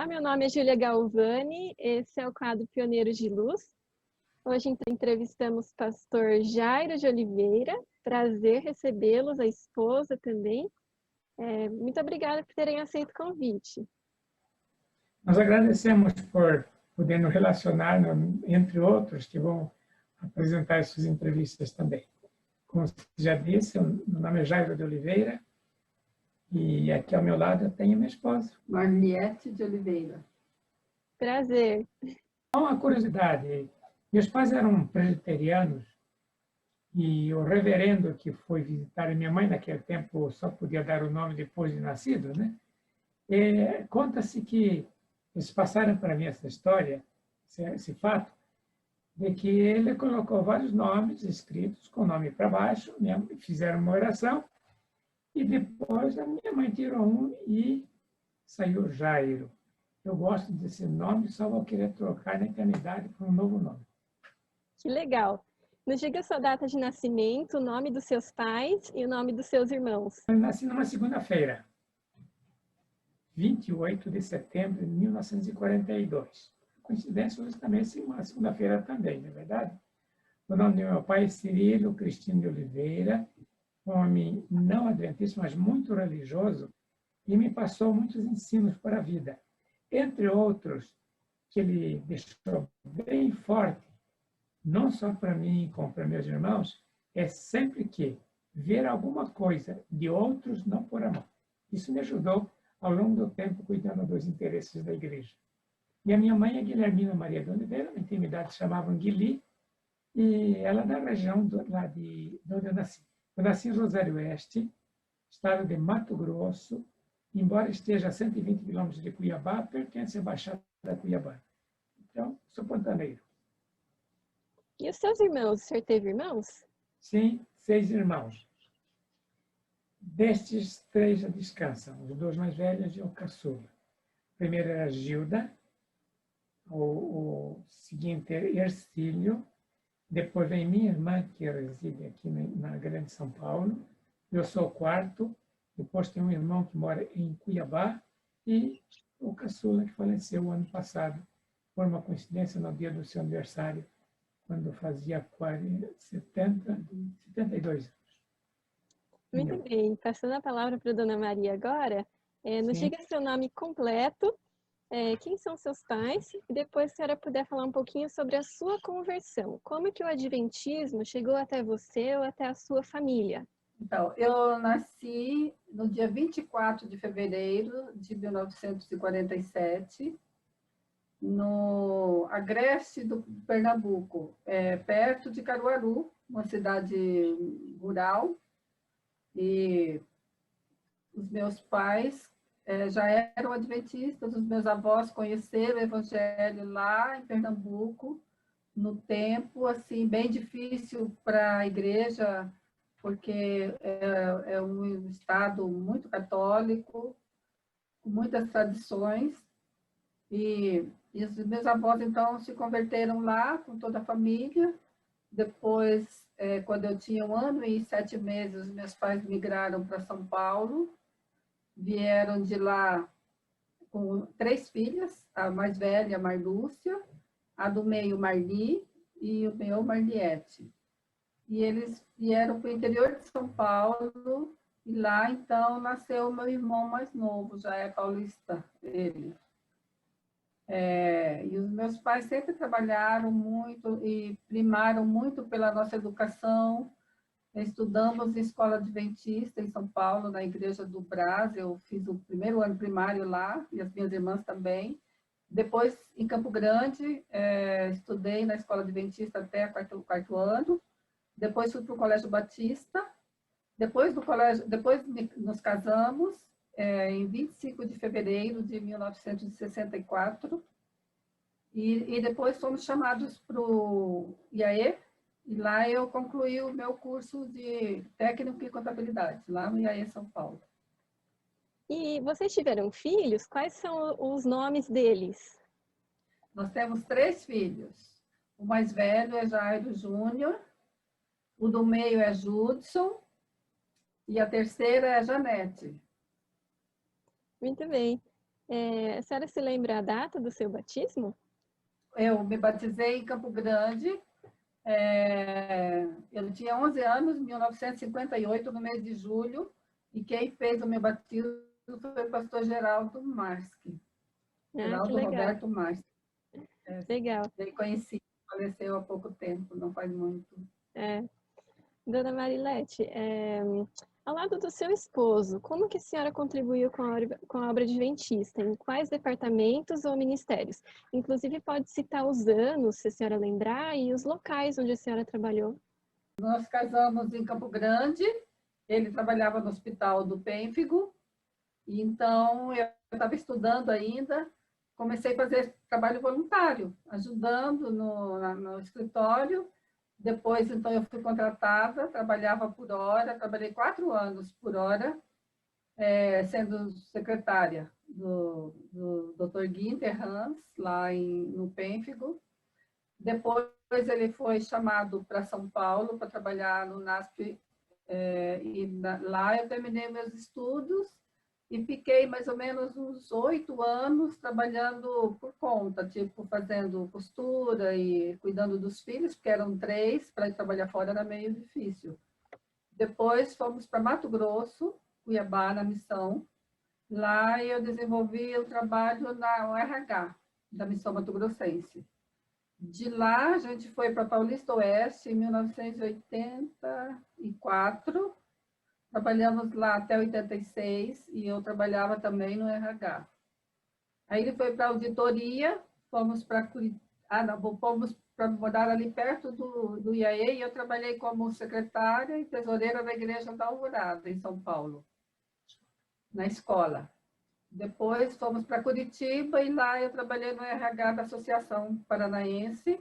Olá, meu nome é Júlia Galvani, esse é o quadro Pioneiros de Luz. Hoje entrevistamos o pastor Jairo de Oliveira, prazer recebê-los, a esposa também. Muito obrigada por terem aceito o convite. Nós agradecemos por poder nos relacionar, entre outros, que vão apresentar essas entrevistas também. Como você já disse, meu nome é Jairo de Oliveira e aqui ao meu lado eu tenho minha esposa. Marliete de Oliveira. Prazer. Uma curiosidade, meus pais eram presbiterianos e o reverendo que foi visitar a minha mãe naquele tempo só podia dar o nome depois de nascido, né? Conta-se que eles passaram para mim essa história, esse fato, de que ele colocou vários nomes escritos com o nome para baixo, fizeram uma oração, e depois a minha mãe tirou um e saiu Jairo. Eu gosto desse nome, só vou querer trocar na eternidade por um novo nome. Que legal. Nos diga a sua data de nascimento, o nome dos seus pais e o nome dos seus irmãos. Eu nasci numa segunda-feira, 28 de setembro de 1942. Coincidência, hoje também é uma segunda-feira também, não é verdade? O nome do meu pai é Cirilo Cristino de Oliveira, homem não adventista, mas muito religioso, e me passou muitos ensinos para a vida. Entre outros, que ele deixou bem forte, não só para mim, como para meus irmãos, é sempre que ver alguma coisa de outros, não pôr a mão. Isso me ajudou ao longo do tempo cuidando dos interesses da igreja. E a minha mãe é Guilhermina Maria de Oliveira, na intimidade chamavam Guili, e ela é da região lá de onde eu nasci. Eu nasci em Rosário Oeste, estado de Mato Grosso, embora esteja a 120 quilômetros de Cuiabá, pertence à Baixada da Cuiabá. Então, sou pantaneiro. E os seus irmãos? O senhor teve irmãos? Sim, 6 irmãos. Destes, 3 já descansam, os 2 mais velhos e o caçula. O primeiro era Gilda, o seguinte é Ercílio, depois vem minha irmã, que reside aqui na Grande São Paulo, eu sou o quarto, depois tem um irmão que mora em Cuiabá e o caçula que faleceu o ano passado, por uma coincidência no dia do seu aniversário, quando fazia 72 anos. Muito bem. Passando a palavra para a dona Maria agora, nos diga seu nome completo, quem são seus pais, e depois se a senhora puder falar um pouquinho sobre a sua conversão. Como que o adventismo chegou até você ou até a sua família? Então, eu nasci no dia 24 de fevereiro de 1947, no Agreste do Pernambuco, perto de Caruaru, uma cidade rural. E os meus pais já eram adventistas, os meus avós conheceram o evangelho lá em Pernambuco, no tempo assim bem difícil para a igreja, porque é um estado muito católico, com muitas tradições, e os meus avós então se converteram lá com toda a família. Depois, quando eu tinha 1 ano e 7 meses, meus pais migraram para São Paulo, vieram de lá com 3 filhas, a mais velha, Marlúcia, a do meio, Marli, e o meu, Marliete. E eles vieram para o interior de São Paulo, e lá, então, nasceu o meu irmão mais novo, já é paulista, ele. E os meus pais sempre trabalharam muito e primaram muito pela nossa educação. Estudamos em escola adventista em São Paulo, na Igreja do Brás. Eu fiz o primeiro ano primário lá, e as minhas irmãs também. Depois, em Campo Grande, estudei na escola adventista até o quarto ano. Depois fui para o Colégio Batista. Depois nos casamos, em 25 de fevereiro de 1964. E depois fomos chamados para o IAE, e lá eu concluí o meu curso de técnico em contabilidade, lá no IAE São Paulo. E vocês tiveram filhos? Quais são os nomes deles? Nós temos 3 filhos. O mais velho é Jairo Júnior, o do meio é Judson, e a terceira é Janete. Muito bem. A senhora se lembra a data do seu batismo? Eu me batizei em Campo Grande. Eu tinha 11 anos, em 1958, no mês de julho, e quem fez o meu batismo foi o pastor Geraldo Marski. Que Geraldo legal. Roberto Marski. Legal. Bem conhecido, faleceu há pouco tempo, não faz muito. Dona Marilete, ao lado do seu esposo, como que a senhora contribuiu com a obra adventista? Em quais departamentos ou ministérios? Inclusive, pode citar os anos, se a senhora lembrar, e os locais onde a senhora trabalhou. Nós casamos em Campo Grande, ele trabalhava no Hospital do Pênfigo, e então eu estava estudando ainda, comecei a fazer trabalho voluntário, ajudando no escritório. Depois, então, eu fui contratada, trabalhava por hora, trabalhei 4 anos por hora, sendo secretária do Dr. Guinter Hans, lá no Pênfigo. Depois, ele foi chamado para São Paulo para trabalhar no NASP, lá eu terminei meus estudos e fiquei mais ou menos uns 8 anos trabalhando por conta, tipo, fazendo costura e cuidando dos filhos, porque eram 3, para ir trabalhar fora era meio difícil. Depois fomos para Mato Grosso, Cuiabá, na missão. Lá eu desenvolvi o trabalho na RH, da missão Mato Grossense. De lá, a gente foi para Paulista Oeste, em 1984. Trabalhamos lá até 86 e eu trabalhava também no RH. Aí ele foi para a auditoria, fomos para morar ali perto do IAE e eu trabalhei como secretária e tesoureira da Igreja da Alvorada, em São Paulo, na escola. Depois fomos para Curitiba e lá eu trabalhei no RH da Associação Paranaense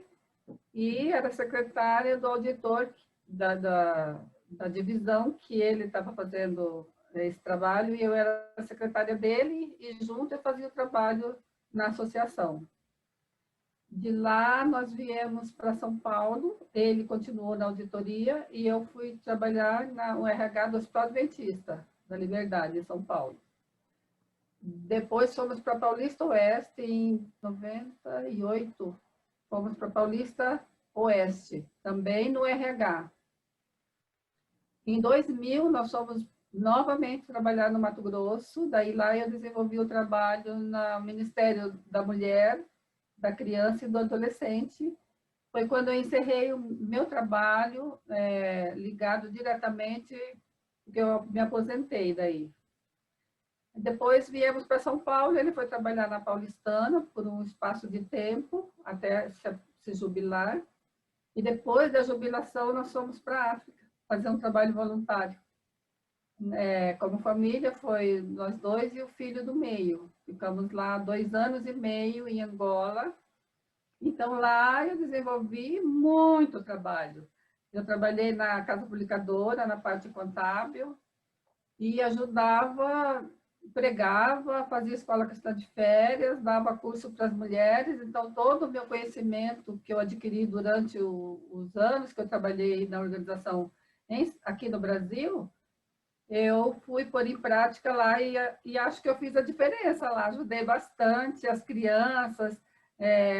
e era secretária do auditor da divisão que ele estava fazendo esse trabalho e eu era secretária dele e junto eu fazia o trabalho na associação. De lá nós viemos para São Paulo, ele continuou na auditoria e eu fui trabalhar no RH do Hospital Adventista da Liberdade, em São Paulo. Depois fomos para Paulista Oeste, em 98, fomos para Paulista Oeste, também no RH. Em 2000, nós fomos novamente trabalhar no Mato Grosso, daí lá eu desenvolvi o trabalho no Ministério da Mulher, da Criança e do Adolescente. Foi quando eu encerrei o meu trabalho ligado diretamente, porque eu me aposentei daí. Depois viemos para São Paulo, ele foi trabalhar na Paulistana por um espaço de tempo, até se jubilar. E depois da jubilação, nós fomos para a África, fazer um trabalho voluntário. Como família, foi nós dois e o filho do meio. Ficamos lá 2 anos e meio em Angola. Então, lá eu desenvolvi muito trabalho. Eu trabalhei na casa publicadora, na parte contábil, e ajudava, pregava, fazia escola cristã de férias, dava curso para as mulheres. Então, todo o meu conhecimento que eu adquiri durante os anos que eu trabalhei na organização aqui no Brasil, eu fui pôr em prática lá e acho que eu fiz a diferença lá. Ajudei bastante as crianças,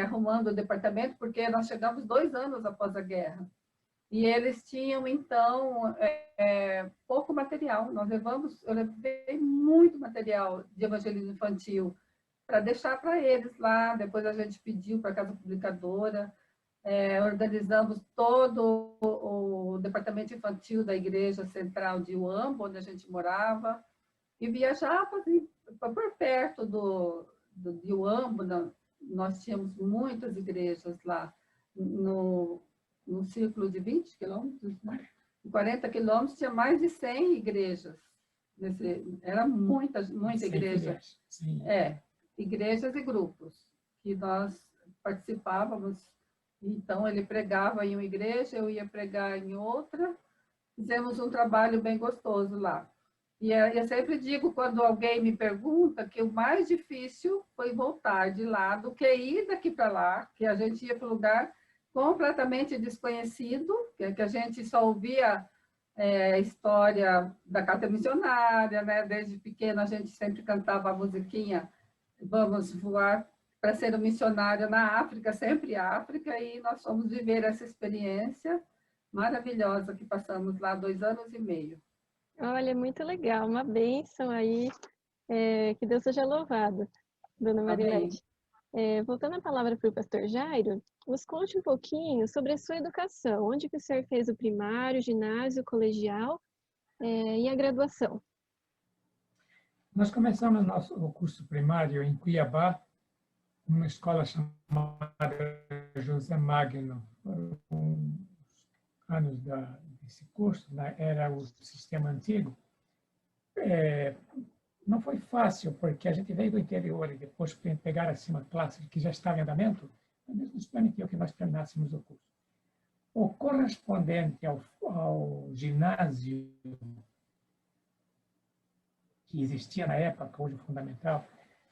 arrumando o departamento, porque nós chegamos 2 anos após a guerra. E eles tinham, então, pouco material. Eu levei muito material de evangelismo infantil para deixar para eles lá. Depois a gente pediu para a casa publicadora, organizamos todo o departamento infantil da Igreja Central de Uambo, onde a gente morava, e viajava assim, por perto de Uambo. Nós tínhamos muitas igrejas lá, no círculo de 20 quilômetros, né? 40 quilômetros, tinha mais de 100 igrejas. Era muita igreja. Sim. Igrejas e grupos, que nós participávamos. Então, ele pregava em uma igreja, eu ia pregar em outra. Fizemos um trabalho bem gostoso lá. E eu sempre digo, quando alguém me pergunta, que o mais difícil foi voltar de lá do que ir daqui para lá, que a gente ia para um lugar completamente desconhecido, que a gente só ouvia a história da carta missionária, né? Desde pequena a gente sempre cantava a musiquinha vamos voar para ser um missionário na África, sempre África, e nós fomos viver essa experiência maravilhosa que passamos lá 2 anos e meio. Olha, muito legal, uma bênção aí, que Deus seja louvado, dona Marilete. Voltando a palavra para o pastor Jairo, nos conte um pouquinho sobre a sua educação, onde que o senhor fez o primário, ginásio, colegial e a graduação? Nós começamos o curso primário em Cuiabá, numa escola chamada José Magno. Foram os anos desse curso, né? Era o sistema antigo. Não foi fácil, porque a gente veio do interior e depois pegar assim uma classe que já estava em andamento, mas nos permitiu que nós terminássemos o curso. O correspondente ao ginásio que existia na época, hoje fundamental,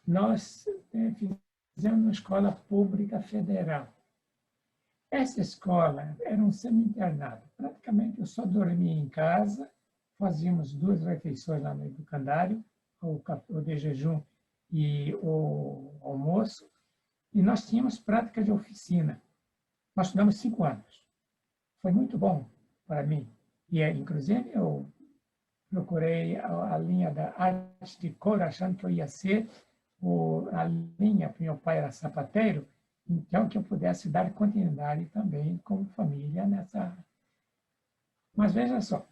nós fizemos uma escola pública federal. Essa escola era um semi-internado. Praticamente eu só dormia em casa, fazíamos 2 refeições lá no educandário, o de jejum e o almoço, e nós tínhamos prática de oficina. Nós estudamos 5 anos. Foi muito bom para mim. E, inclusive, eu procurei a linha da arte de cor, achando que eu ia ser a linha, porque meu pai era sapateiro, então que eu pudesse dar continuidade também como família nessa. Mas veja só,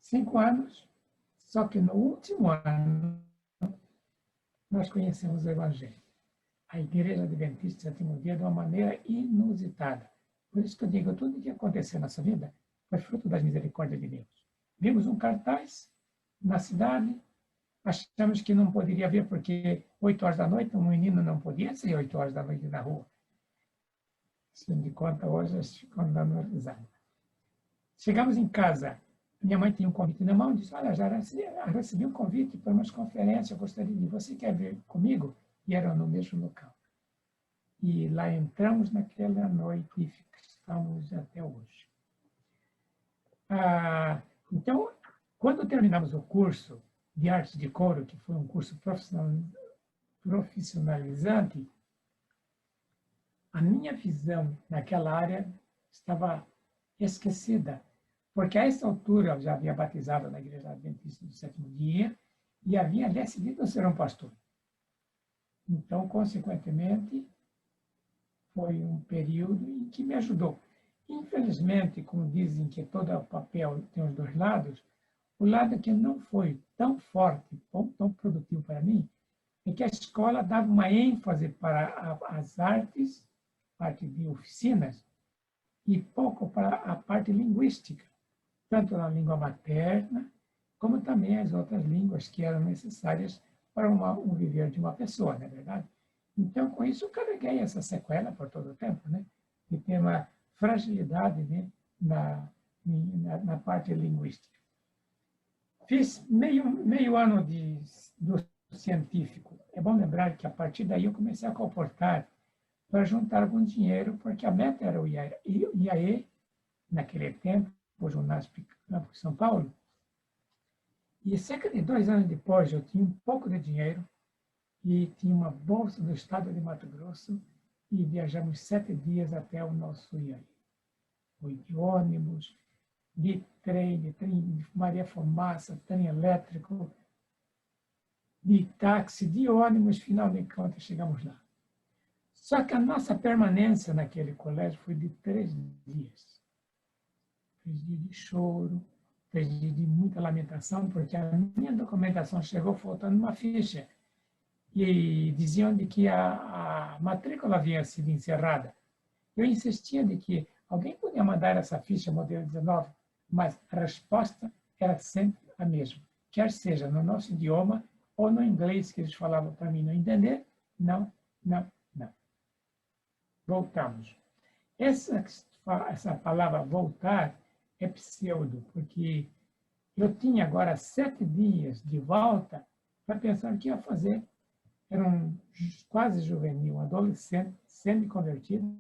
5 anos, só que no último ano nós conhecemos o Evangelho. A Igreja Adventista do Sétimo Dia de uma maneira inusitada. Por isso que eu digo, tudo que aconteceu na nossa vida foi fruto da misericórdia de Deus. Vimos um cartaz na cidade, achamos que não poderia ver porque 8 horas da noite, um menino não podia sair 8 horas da noite na rua. Se de conta, hoje eles ficam dando risada. Chegamos em casa, minha mãe tinha um convite na mão, disse, olha, já recebi um convite para uma conferência, eu gostaria de ir, você quer vir comigo? E era no mesmo local. E lá entramos naquela noite e estamos até hoje. Então, quando terminamos o curso de arte de coro, que foi um curso profissionalizante, a minha visão naquela área estava esquecida, porque a essa altura eu já havia batizado na Igreja Adventista do Sétimo Dia e havia decidido ser um pastor. Então, consequentemente, foi um período em que me ajudou. Infelizmente, como dizem que todo papel tem os 2 lados, o lado que não foi tão forte, tão produtivo para mim, é que a escola dava uma ênfase para as artes, parte de oficinas, e pouco para a parte linguística, tanto na língua materna, como também as outras línguas que eram necessárias para o viver de uma pessoa, não é verdade? Então, com isso, eu carreguei essa sequela por todo o tempo, né? De ter uma fragilidade, né? na parte linguística. Fiz meio ano do científico. É bom lembrar que, a partir daí, eu comecei a comportar para juntar algum dinheiro, porque a meta era o IAE, naquele tempo, hoje o NASP, Campo de São Paulo. E cerca de 2 anos depois, eu tinha um pouco de dinheiro e tinha uma bolsa do estado de Mato Grosso e viajamos 7 dias até o nosso IAE. Foi de ônibus, de trem, de Maria Fumaça, trem elétrico, de táxi, de ônibus, finalmente, quando chegamos lá. Só que a nossa permanência naquele colégio foi de 3 dias. 3 dias de choro, 3 dias de muita lamentação, porque a minha documentação chegou faltando uma ficha. E diziam de que a matrícula havia sido encerrada. Eu insistia de que alguém podia mandar essa ficha modelo 19, mas a resposta era sempre a mesma. Quer seja no nosso idioma ou no inglês que eles falavam para mim não entender, não. Voltamos. Essa palavra voltar é pseudo, porque eu tinha agora 7 dias de volta para pensar o que ia fazer. Era um quase juvenil, um adolescente, semi-convertido,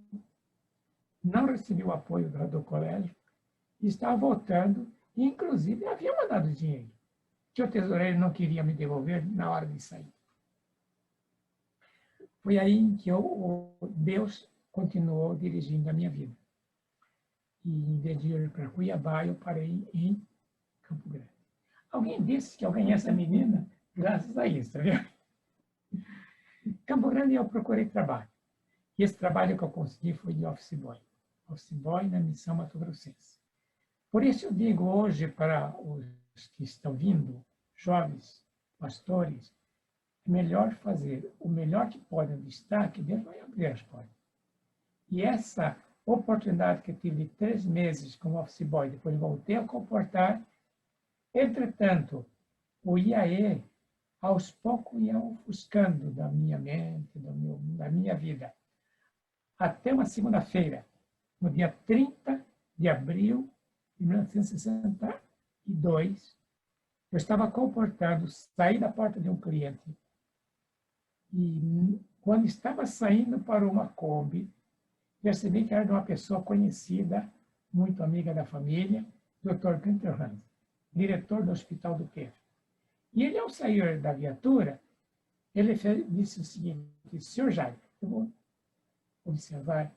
não recebi o apoio do colégio, e estava voltando, e inclusive havia mandado dinheiro, que o tesoureiro não queria me devolver na hora de sair. foi aí em que Deus continuou dirigindo a minha vida. E em vez de ir para Cuiabá, eu parei em Campo Grande. Alguém disse que eu ganhei essa menina graças a isso, tá vendo? Campo Grande eu procurei trabalho. E esse trabalho que eu consegui foi de office boy. Office boy na Missão Mato Grossense. Por isso eu digo hoje para os que estão vindo, jovens, pastores, é melhor fazer o melhor que podem onde está, que Deus vai abrir as portas. E essa oportunidade que eu tive de 3 meses como office boy, depois voltei a comportar, entretanto, o IAE, aos poucos, ia ofuscando da minha mente, da minha vida. Até uma segunda-feira, no dia 30 de abril de 1962, eu estava comportando, saí da porta de um cliente e, quando estava saindo para uma Kombi, percebi que era de uma pessoa conhecida, muito amiga da família, Dr. Günther Hans, diretor do Hospital do Queijo. E ele, ao sair da viatura, ele disse o seguinte: senhor Jair, eu vou observar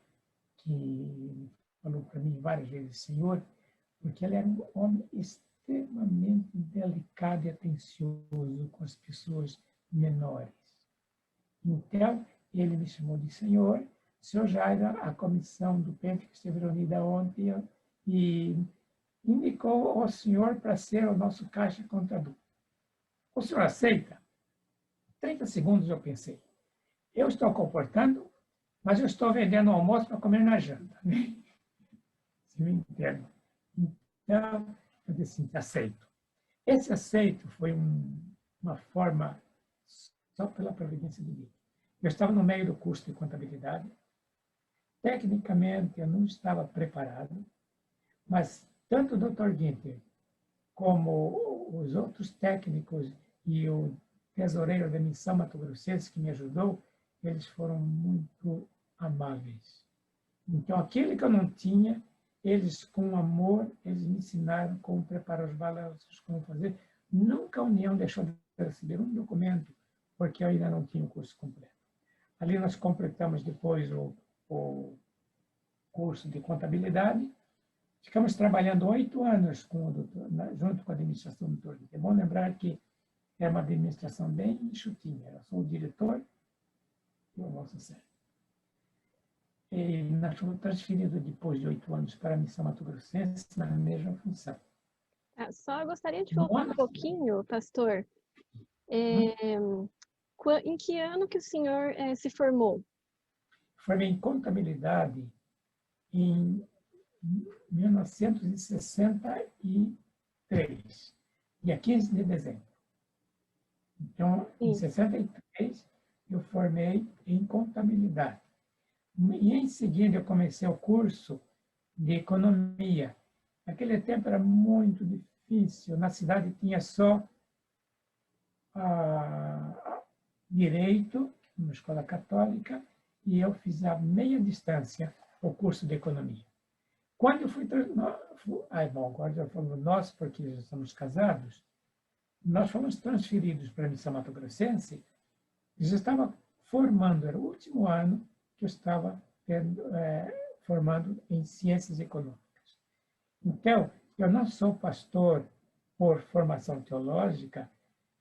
que ele falou para mim várias vezes, senhor, porque ele era um homem extremamente delicado e atencioso com as pessoas menores. Então, ele me chamou de senhor Jair, a comissão do PENF que esteve reunida ontem e indicou o senhor para ser o nosso caixa contador. O senhor aceita? 30 segundos eu pensei. Eu estou comportando, mas eu estou vendendo almoço para comer na janta. Se me entende. Então, eu disse assim, aceito. Esse aceito foi uma forma só pela providência de Deus. Eu estava no meio do curso de contabilidade. Tecnicamente, eu não estava preparado, mas tanto o Dr. Günther como os outros técnicos e o tesoureiro da Missão Mato Grossense que me ajudou, eles foram muito amáveis. Então, aquele que eu não tinha, eles, com amor, eles me ensinaram como preparar os balanços, como fazer. Nunca a União deixou de receber um documento, porque eu ainda não tinha o curso completo. Ali nós completamos depois o curso de contabilidade. Ficamos trabalhando 8 anos junto com a administração do doutor. É bom lembrar que era uma administração bem enxutinha. Era só o diretor e o nosso sério. E nós fomos transferidos depois de 8 anos para a Missão Mato Grossense na mesma função. Só gostaria de voltar um pouquinho, pastor. Em que ano que o senhor se formou? Formei em contabilidade em 1963, dia 15 de dezembro. Então, em 63, eu formei em contabilidade. E, em seguida, eu comecei o curso de economia. Naquele tempo era muito difícil. Na cidade tinha só direito, uma escola católica, e eu fiz a meia distância o curso de economia. Quando eu fui... agora já falamos nós, porque já somos casados, nós fomos transferidos para a Missão Mato Grossense, e já estava formando, era o último ano que eu estava formando em ciências econômicas. Então, eu não sou pastor por formação teológica,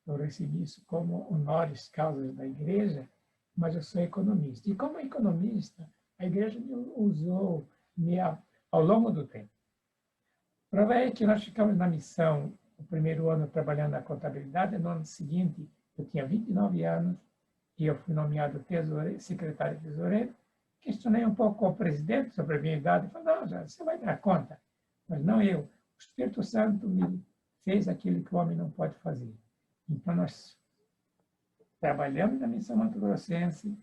eu recebi isso como honoris causa da igreja, mas eu sou economista. E como economista, a igreja me usou ao longo do tempo. A prova é que nós ficamos na missão o primeiro ano trabalhando na contabilidade, no ano seguinte eu tinha 29 anos e eu fui nomeado secretário tesoureiro. Questionei um pouco o presidente sobre a minha idade, falei, não, já, você vai dar conta. Mas não eu. O Espírito Santo me fez aquilo que o homem não pode fazer. Então, nós trabalhamos na Missão Mato Grossense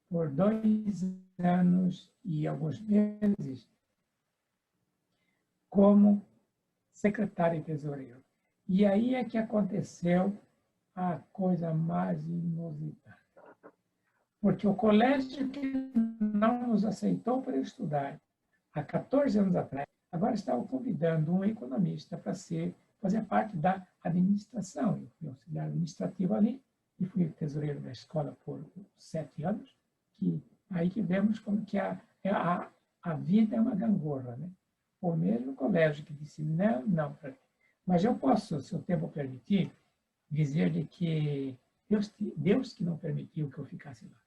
por 2 anos e alguns meses como secretário e tesoureiro. E aí é que aconteceu a coisa mais inusitada. Porque o colégio que não nos aceitou para estudar há 14 anos atrás, agora estava convidando um economista para fazer parte da administração. Eu fui auxiliar administrativo ali, e fui tesoureiro da escola por 7 anos, aí que vemos como que a vida é uma gangorra, né? Ou mesmo o colégio que disse não, não para mim. Mas eu posso, se o tempo permitir, dizer-lhe que Deus que não permitiu que eu ficasse lá.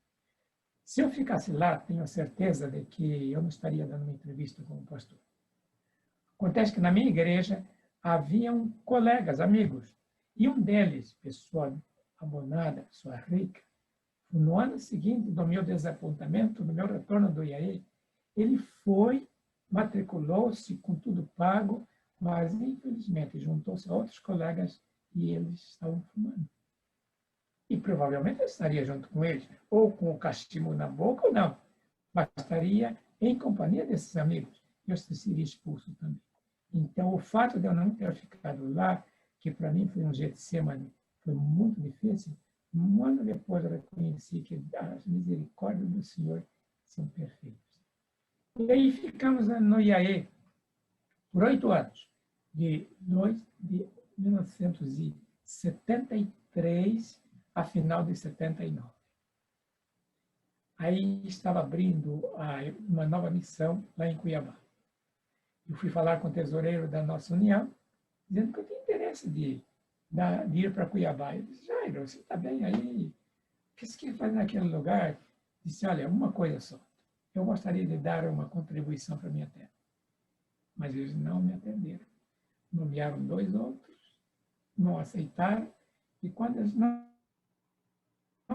Se eu ficasse lá, tenho certeza de que eu não estaria dando uma entrevista como pastor. Acontece que na minha igreja haviam colegas, amigos, e um deles, pessoa abonada, pessoa rica, no ano seguinte do meu desapontamento, no meu retorno do IAE, ele foi, matriculou-se com tudo pago, mas infelizmente juntou-se a outros colegas e eles estavam fumando. E provavelmente eu estaria junto com eles, ou com o cachimbo na boca ou não, mas estaria em companhia desses amigos. Eu seria expulso também. Então, o fato de eu não ter ficado lá, que para mim foi um Getsemane, foi muito difícil, um ano depois eu reconheci que as misericórdias do Senhor são perfeitas. E aí ficamos no IAE por 8 anos, de 1973 a final de 79. Aí estava abrindo uma nova missão lá em Cuiabá. Eu fui falar com o tesoureiro da nossa união, dizendo que eu tinha interesse de ir para Cuiabá. Ele disse, Jairo, você está bem aí? O que você quer fazer naquele lugar? Disse, olha, uma coisa só. Eu gostaria de dar uma contribuição para a minha terra. Mas eles não me atenderam. Nomearam 2 outros, não aceitaram. E quando eles não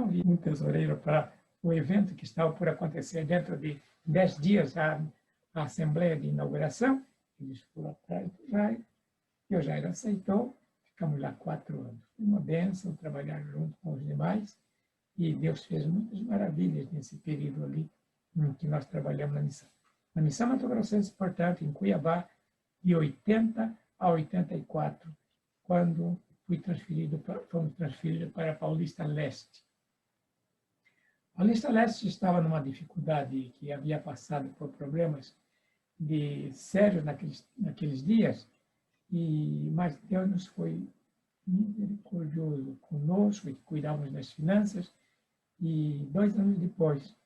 viram um tesoureiro para o evento que estava por acontecer dentro de 10 dias, a assembleia de inauguração, eles foram atrás do Jairo, e o Jairo aceitou, ficamos lá 4 anos. Foi uma bênção trabalhar junto com os demais, e Deus fez muitas maravilhas nesse período ali em que nós trabalhamos na missão. Na missão Mato Grossense, portanto, em Cuiabá, de 80 a 84, quando fomos transferidos para Paulista Leste. Paulista Leste estava numa dificuldade que havia passado por problemas sérios naqueles dias, mas Deus nos foi misericordioso conosco, e cuidávamos das finanças, e 2 anos depois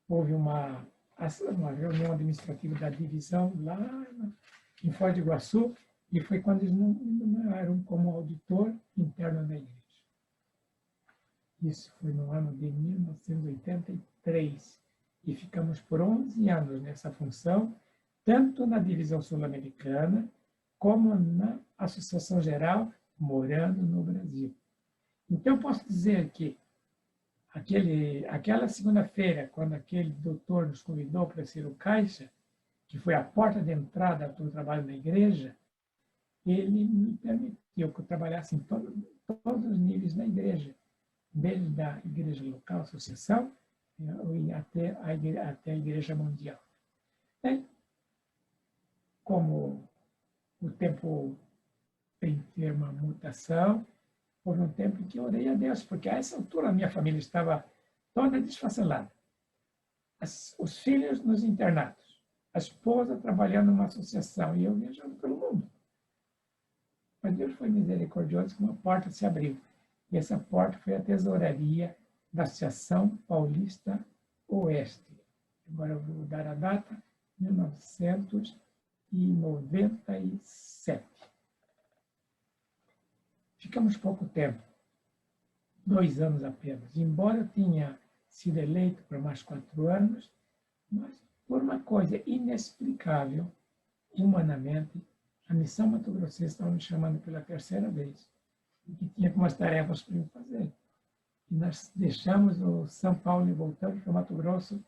houve uma reunião administrativa da divisão lá em Foz do Iguaçu, e foi quando eles me nomearam como auditor interno da igreja. Isso foi no ano de 1983, e ficamos por 11 anos nessa função, tanto na divisão sul-americana, como na Associação Geral, morando no Brasil. Então, eu posso dizer que aquela segunda-feira, quando aquele doutor nos convidou para ser o caixa, que foi a porta de entrada para o trabalho na igreja, ele me permitiu que eu trabalhasse em todos os níveis da igreja, desde a igreja local, associação, e até a igreja mundial. E, como o tempo tem que ter uma mutação, houve um tempo em que eu orei a Deus, porque a essa altura a minha família estava toda desfacelada. Os filhos nos internatos, a esposa trabalhando numa associação e eu viajando pelo mundo. Mas Deus foi misericordioso que uma porta se abriu. E essa porta foi a tesouraria da Associação Paulista Oeste. Agora eu vou dar a data, 1997. Ficamos pouco tempo, 2 anos apenas. Embora eu tenha sido eleito por mais 4 anos, mas por uma coisa inexplicável, humanamente, a missão Mato Grossense estava me chamando pela 3ª vez. E tinha algumas tarefas para eu fazer. E nós deixamos o São Paulo e voltamos para o Mato Grosso,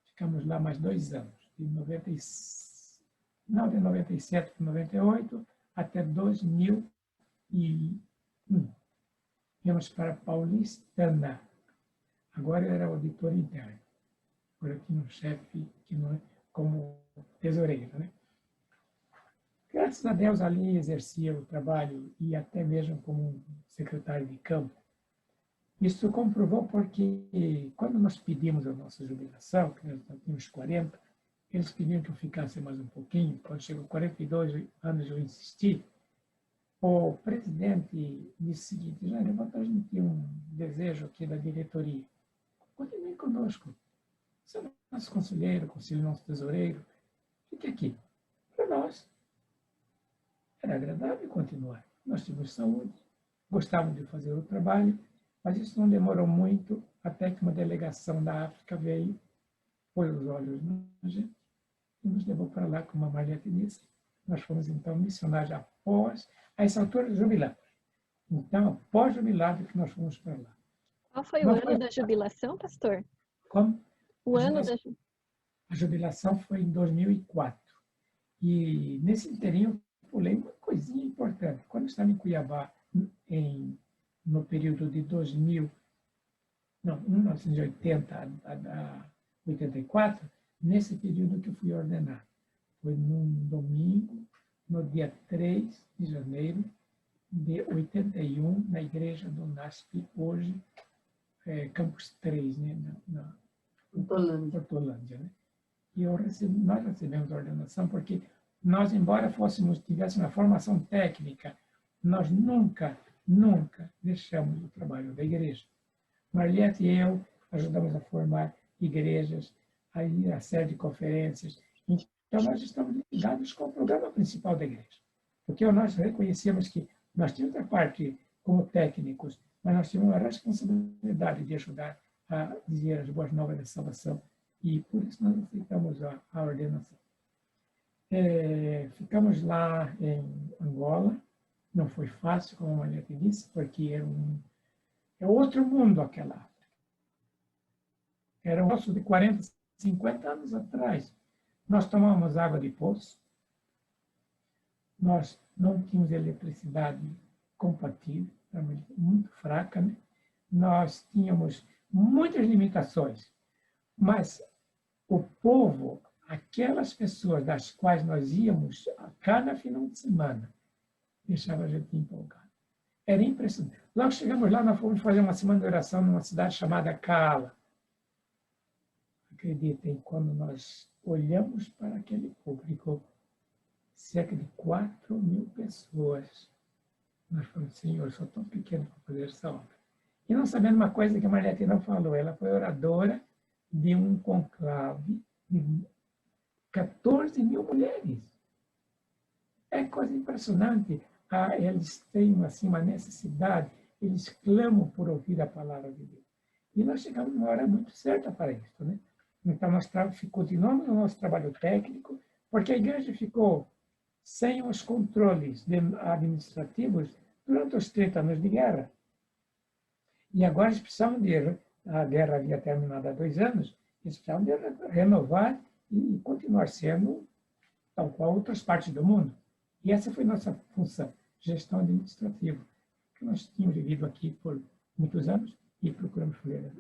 ficamos lá mais 2 anos, de 97 para 98 até 2001. Viemos para Paulistana. Agora eu era auditor interno. Agora eu tinha um chefe que não é como tesoureiro, né? Graças a Deus, ali exercia o trabalho e até mesmo como secretário de campo. Isso comprovou porque, quando nós pedimos a nossa jubilação, que nós tínhamos 40, eles pediam que eu ficasse mais um pouquinho. Quando chegou 42 anos, eu insisti. o presidente disse o seguinte: já eu vou transmitir um desejo aqui da diretoria. Continue conosco. Você é nosso conselheiro, conselheiro nosso tesoureiro. Fique aqui. Para nós, era agradável continuar. Nós tínhamos saúde, gostávamos de fazer o trabalho, mas isso não demorou muito até que uma delegação da África veio, pôs os olhos na gente e nos levou para lá, como a Marlete disse. Nós fomos, então, missionários após, a essa altura, jubilados. Então, após jubilado que nós fomos para lá. Qual foi o ano da jubilação, pastor? Como? O ano da A jubilação foi em 2004. E nesse inteirinho eu pulei uma coisinha importante. Quando eu estava em Cuiabá, no período de 1980 a 84, nesse período que eu fui ordenado. Foi num domingo, no dia 3 de janeiro de 81, na igreja do NASP, hoje, Campus 3, né, na Hortolândia, né? E nós recebemos a ordenação porque nós, embora tivéssemos uma formação técnica, nós nunca deixamos o trabalho da igreja. Marliette e eu ajudamos a formar igrejas, a ir à série de conferências. Então, nós estamos ligados com o programa principal da igreja. Porque nós reconhecemos que nós tínhamos a parte como técnicos, mas nós tínhamos a responsabilidade de ajudar a dizer as boas novas da salvação. E por isso nós aceitamos a ordenação. Ficamos lá em Angola. Não foi fácil, como a Marliette disse, porque é outro mundo aquela África. Era um negócio de 40, 50 anos atrás. Nós tomávamos água de poço, nós não tínhamos eletricidade compatível, era muito fraca, né? Nós tínhamos muitas limitações, mas o povo, aquelas pessoas das quais nós íamos a cada final de semana, deixava a gente empolgado. Era impressionante. Logo chegamos lá, nós fomos fazer uma semana de oração numa cidade chamada Kaala. Acreditem, quando nós olhamos para aquele público, cerca de 4.000 pessoas, nós falamos: Senhor, eu sou tão pequeno para fazer essa obra. E não sabendo uma coisa que a Marliette não falou, ela foi oradora de um conclave de 14.000 mulheres. É coisa impressionante. Eles têm assim, uma necessidade, eles clamam por ouvir a palavra de Deus. E nós chegamos numa hora muito certa para isso, né? Então, nós continuamos o nosso trabalho técnico, porque a igreja ficou sem os controles administrativos durante os 30 anos de guerra. E agora eles precisam a guerra havia terminado há 2 anos, eles precisam de renovar e continuar sendo tal qual outras partes do mundo. E essa foi nossa função, gestão administrativa, que nós tínhamos vivido aqui por muitos anos e procuramos fazer.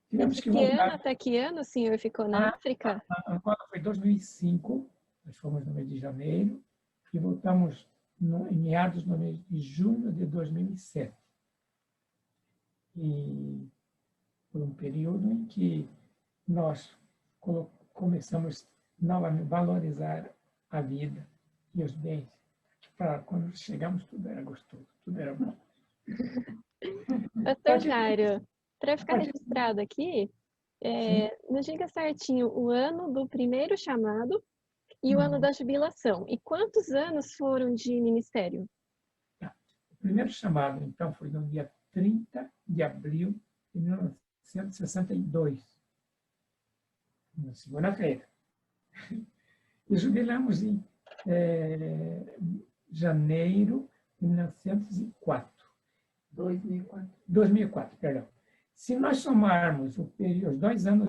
Tivemos que voltar. Até que ano o senhor ficou na África? Agora foi 2005, nós fomos no mês de janeiro e voltamos em meados no mês de junho de 2007. E foi um período em que nós começamos novamente a valorizar a vida e os bens. Para quando chegamos, tudo era gostoso, tudo era bom. Pastor Jairo, para ficar registrado aqui, nos diga certinho o ano do primeiro chamado e o ano da jubilação. E quantos anos foram de ministério? O primeiro chamado, então, foi no dia 30 de abril de 1962, na segunda-feira. E jubilamos em janeiro de 1904. 2004, perdão. Se nós somarmos os 2 anos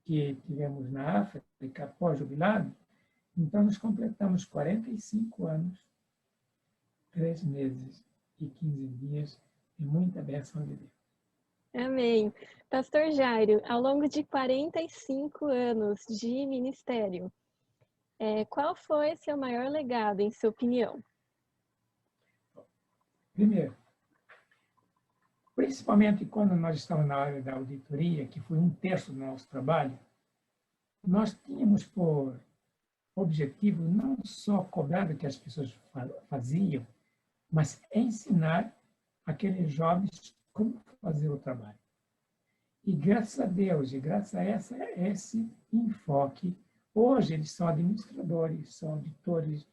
que tivemos na África após jubilado, então nós completamos 45 anos, 3 meses e 15 dias de muita bênção de Deus. Amém. Pastor Jairo, ao longo de 45 anos de ministério, qual foi seu maior legado, em sua opinião? Primeiro, principalmente quando nós estamos na área da auditoria, que foi 1/3 do nosso trabalho, nós tínhamos por objetivo não só cobrar o que as pessoas faziam, mas ensinar aqueles jovens como fazer o trabalho. E graças a Deus, e graças a esse enfoque, hoje eles são administradores, são auditores,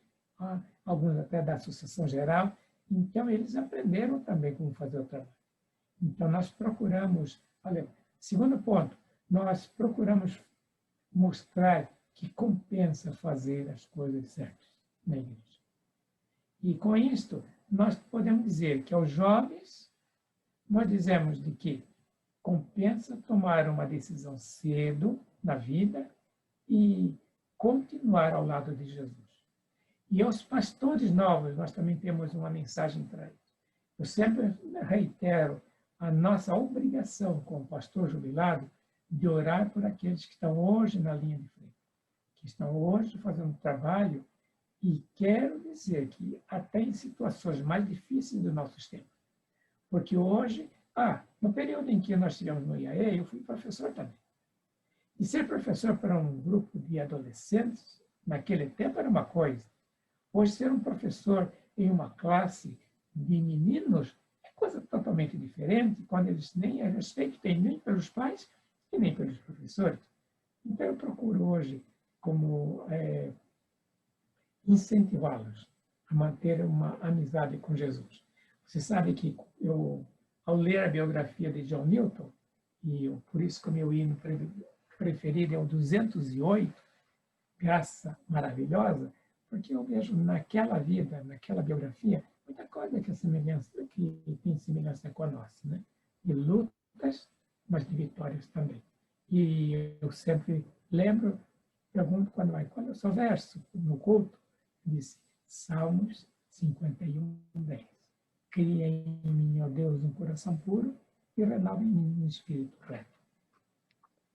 alguns até da Associação Geral, então eles aprenderam também como fazer o trabalho. Então nós procuramos, olha, segundo ponto, nós procuramos mostrar que compensa fazer as coisas certas na igreja. E com isto, nós podemos dizer que aos jovens, nós dizemos de que compensa tomar uma decisão cedo na vida e continuar ao lado de Jesus. E aos pastores novos, nós também temos uma mensagem para eles. Eu sempre reitero a nossa obrigação como pastor jubilado de orar por aqueles que estão hoje na linha de frente, que estão hoje fazendo trabalho, e quero dizer que até em situações mais difíceis do nosso tempo. Porque hoje, no período em que nós estivemos no IAE, eu fui professor também. E ser professor para um grupo de adolescentes, naquele tempo era uma coisa. Hoje, ser um professor em uma classe de meninos é coisa totalmente diferente, quando eles nem respeito têm nem pelos pais e nem pelos professores. Então, eu procuro hoje como incentivá-los a manter uma amizade com Jesus. Você sabe que eu, ao ler a biografia de John Newton, e por isso que o meu hino preferido é o 208, Graça Maravilhosa, porque eu vejo naquela vida, naquela biografia, muita coisa que tem semelhança com a nossa, né? De lutas, mas de vitórias também. E eu sempre lembro, pergunto quando eu sou verso no culto, disse Salmos 51, 10. Cria em mim, ó Deus, um coração puro e renova em mim um espírito reto.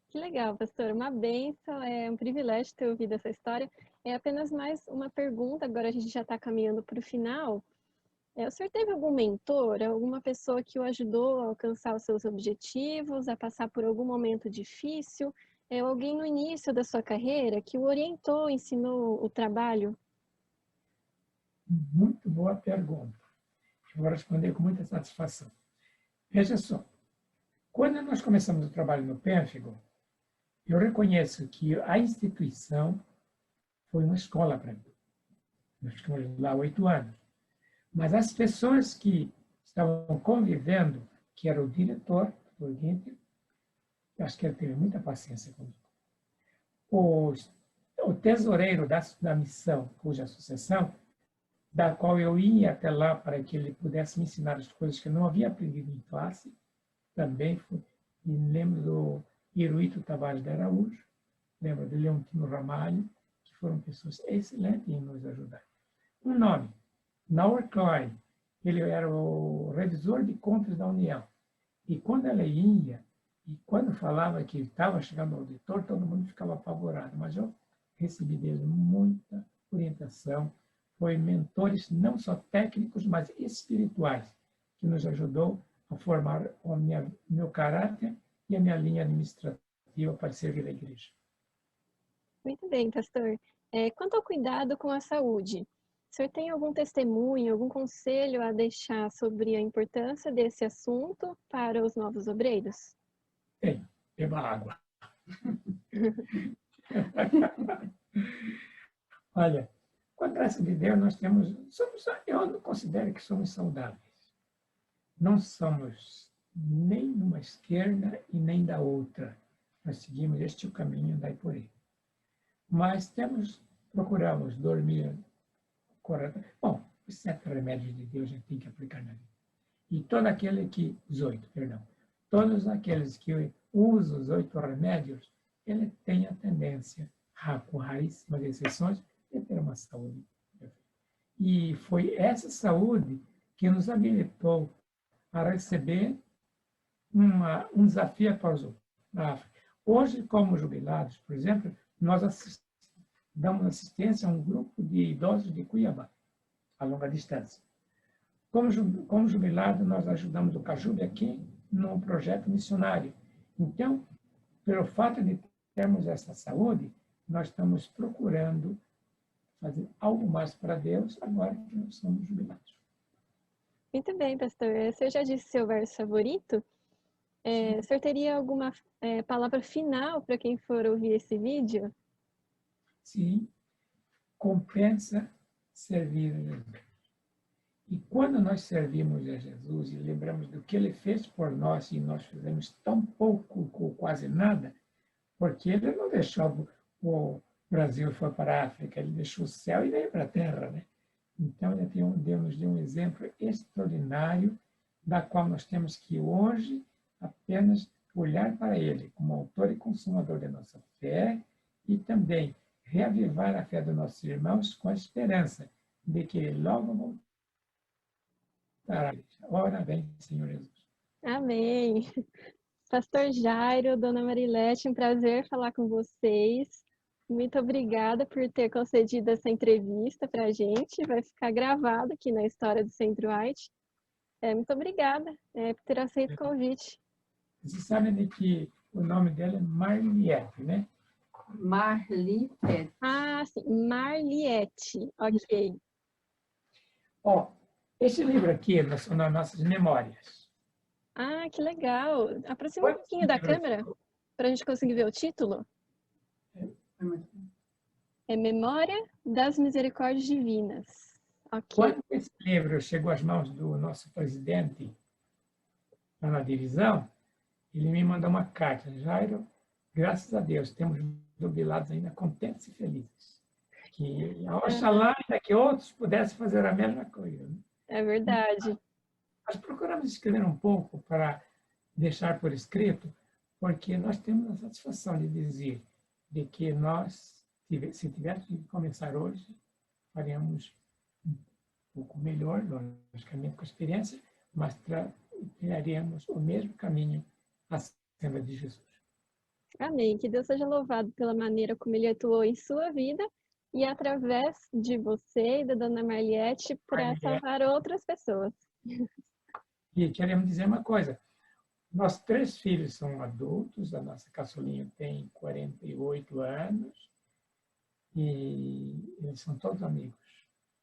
Que legal, pastor. Uma bênção, é um privilégio ter ouvido essa história. É apenas mais uma pergunta, agora a gente já está caminhando para o final. O senhor teve algum mentor, alguma pessoa que o ajudou a alcançar os seus objetivos, a passar por algum momento difícil? Alguém no início da sua carreira que o orientou, ensinou o trabalho? Muito boa pergunta. Eu vou responder com muita satisfação. Veja só, quando nós começamos o trabalho no Pênfigo, eu reconheço que a instituição foi uma escola para mim. Nós ficamos lá 8 anos. Mas as pessoas que estavam convivendo, que era o diretor, o Guinter, eu acho que ele teve muita paciência comigo. O tesoureiro da missão, cuja associação, da qual eu ia até lá para que ele pudesse me ensinar as coisas que eu não havia aprendido em classe, também foi. E lembro do Hiruíto Tavares de Araújo, lembro de Leontino Ramalho, que foram pessoas excelentes em nos ajudar. Um nome, Naur Klein, ele era o revisor de contas da União. E quando ela ia, e quando falava que estava chegando ao auditor, todo mundo ficava apavorado. Mas eu recebi dele muita orientação, foi mentores não só técnicos, mas espirituais, que nos ajudou a formar o meu caráter e a minha linha administrativa para servir a igreja. Muito bem, pastor. Quanto ao cuidado com a saúde, o senhor tem algum testemunho, algum conselho a deixar sobre a importância desse assunto para os novos obreiros? Tenho. Beba água. Olha, com a graça de Deus, nós eu não considero que somos saudáveis. Não somos nem numa esquerda e nem da outra. Nós seguimos este caminho daí por aí. Mas procuramos dormir corretamente. Bom, os 7 remédios de Deus a gente tem que aplicar na vida. E todos aqueles que usam os 8 remédios, ele tem a tendência, com raríssimas exceções, de ter uma saúde. E foi essa saúde que nos habilitou a receber um desafio para os outros. Hoje, como jubilados, por exemplo, nós damos assistência a um grupo de idosos de Cuiabá, a longa distância. Como jubilado, nós ajudamos o Cajube aqui num projeto missionário. Então, pelo fato de termos essa saúde, nós estamos procurando fazer algo mais para Deus agora que nós somos jubilados. Muito bem, pastor. Você já disse seu verso favorito? O senhor teria alguma palavra final para quem for ouvir esse vídeo? Sim, compensa servir a Jesus. E quando nós servimos a Jesus e lembramos do que Ele fez por nós e nós fizemos tão pouco ou quase nada, porque Ele não deixou o Brasil foi para a África, Ele deixou o céu e veio para a terra, né? Então, Deus nos deu um exemplo extraordinário da qual nós temos que hoje apenas olhar para Ele como autor e consumador da nossa fé e também reavivar a fé dos nossos irmãos com a esperança de que Ele logo voltará. Ora bem, Senhor Jesus. Amém. Pastor Jairo, Dona Marilete, um prazer falar com vocês. Muito obrigada por ter concedido essa entrevista para a gente. Vai ficar gravado aqui na história do Centro White. Muito obrigada por ter aceito o convite. Vocês sabem de que o nome dela é Marliette, né? Marliette. Ah, sim, Marliette. Ok. Ó, esse livro aqui são nas nossas memórias. Ah, que legal. Aproxima um pouquinho da câmera para a gente conseguir ver o título. É Memória das Misericórdias Divinas. Ok. Quando esse livro chegou às mãos do nosso presidente lá na divisão, ele me mandou uma carta. Jairo, graças a Deus, temos jubilados ainda contentes e felizes. Que oxalá ainda que outros pudessem fazer a mesma coisa. Né? É verdade. Nós procuramos escrever um pouco para deixar por escrito, porque nós temos a satisfação de dizer de que nós, se tivéssemos que começar hoje, faríamos um pouco melhor, logicamente com experiência, mas trilharíamos o mesmo caminho acima de Jesus. Amém. Que Deus seja louvado pela maneira como Ele atuou em sua vida e através de você e da Dona Marliette para salvar outras pessoas. E queremos dizer uma coisa. Nossos 3 filhos são adultos, a nossa caçulinha tem 48 anos e eles são todos amigos.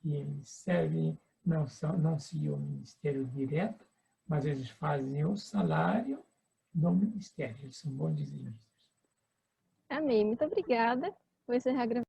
E eles servem, não seguem o ministério direto, mas eles fazem o salário do ministério. Eles são bons dizimistas. Amém. Muito obrigada. Vou encerrar a gravação.